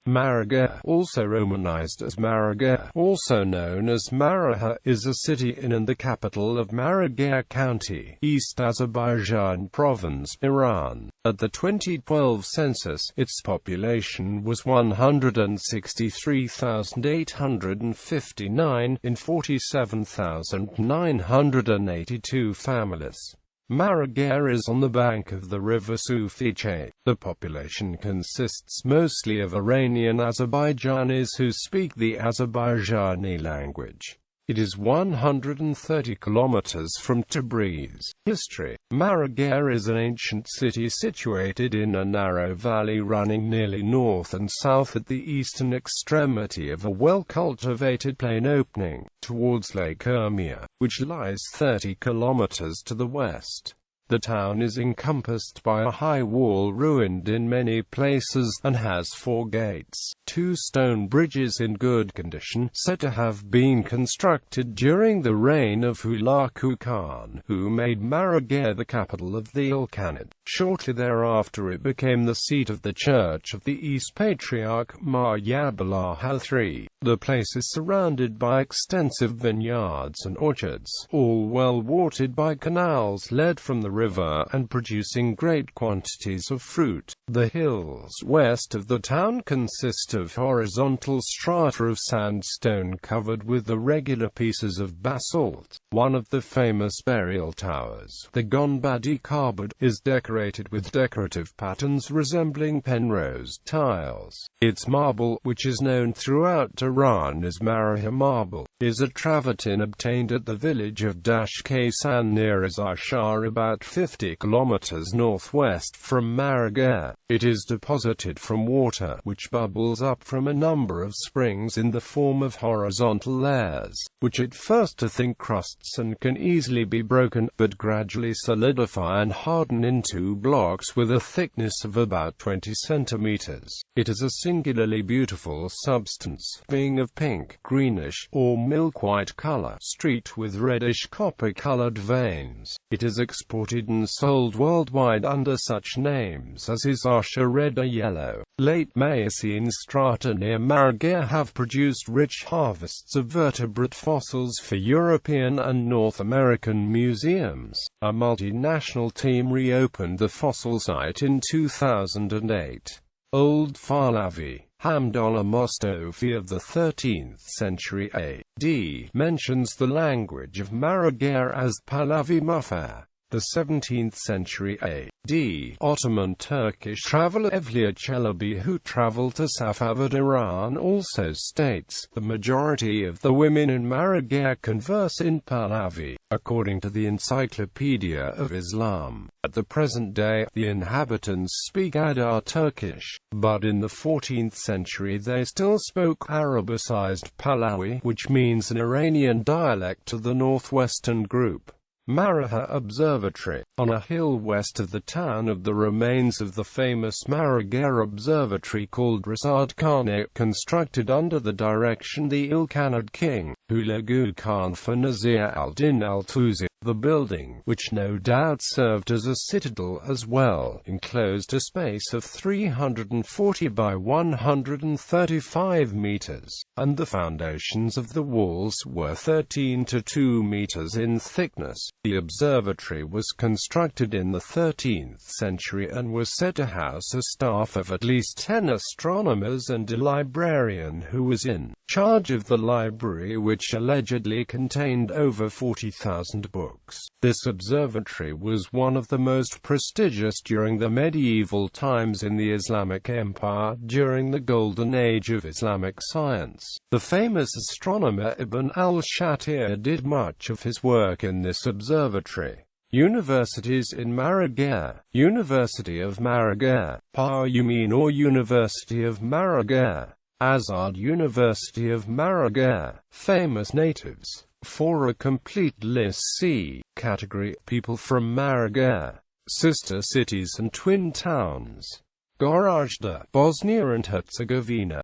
Maragheh, also romanized as Maragheh, also known as Maragheh, is a city in and the capital of Maragheh County, East Azerbaijan Province, Iran. At the 2012 census, its population was 163,859, in 47,982 families. Maragheh is on the bank of the river Sufi Chay. The population consists mostly of Iranian Azerbaijanis who speak the Azerbaijani language. It is 130 kilometers from Tabriz. History. Maragheh is an ancient city situated in a narrow valley running nearly north and south at the eastern extremity of a well-cultivated plain opening towards Lake Urmia, which lies 30 kilometers to the west. The town is encompassed by a high wall ruined in many places, and has 4 gates, 2 stone bridges in good condition, said to have been constructed during the reign of Hulagu Khan, who made Maragheh the capital of the Ilkhanate. Shortly thereafter it became the seat of the Church of the East Patriarch Marāgeh III. The place is surrounded by extensive vineyards and orchards, all well watered by canals led from the river and producing great quantities of fruit. The hills west of the town consist of horizontal strata of sandstone covered with irregular pieces of basalt. One of the famous burial towers, the Gonbadi Kabad, is decorated with decorative patterns resembling Penrose tiles. Its marble, which is known throughout Iran as Maragheh marble, is a travertine obtained at the village of Dashkasan near Azar, about 50 kilometers northwest from Maragheh. It is deposited from water, which bubbles up from a number of springs in the form of horizontal layers, which at first are thin crusts and can easily be broken, but gradually solidify and harden into blocks with a thickness of about 20 centimeters. It is a singularly beautiful substance, being of pink, greenish, or milk-white color, streaked with reddish copper-colored veins. It is exported and sold worldwide under such names as Isasha red or yellow. Late Miocene strata near Maragheh have produced rich harvests of vertebrate fossils for European and North American museums. A multinational team reopened the fossil site in 2008. Old Pahlavi Hamdullah Mustafi of the 13th century A.D. mentions the language of Maragheh as Pahlavi Mufar. The 17th century A.D. Ottoman Turkish traveler Evliya Çelebi, who traveled to Safavid, Iran, also states, the majority of the women in Maragheh converse in Pahlavi. According to the Encyclopedia of Islam, at the present day, the inhabitants speak Adar Turkish, but in the 14th century they still spoke Arabicized Pahlavi, which means an Iranian dialect of the northwestern group. Maragheh Observatory. On a hill west of the town of the remains of the famous Maragheh Observatory called Rasad Khan, constructed under the direction the Ilkhanate king, Hulagu Khan for Nasir al-Din al-Tusi. The building, which no doubt served as a citadel as well, enclosed a space of 340 by 135 meters, and the foundations of the walls were 13 to 2 meters in thickness. The observatory was constructed in the 13th century and was said to house a staff of at least 10 astronomers and a librarian who was in charge of the library, which allegedly contained over 40,000 books. This observatory was one of the most prestigious during the medieval times in the Islamic Empire, during the golden age of Islamic science. The famous astronomer Ibn al-Shatir did much of his work in this observatory. Universities in Maragheh. University of Maragheh, Payumin or University of Maragheh. Azad University of Maragheh. Famous natives. For a complete list see Category People from Maragheh. Sister cities and twin towns. Gorazde, Bosnia and Herzegovina.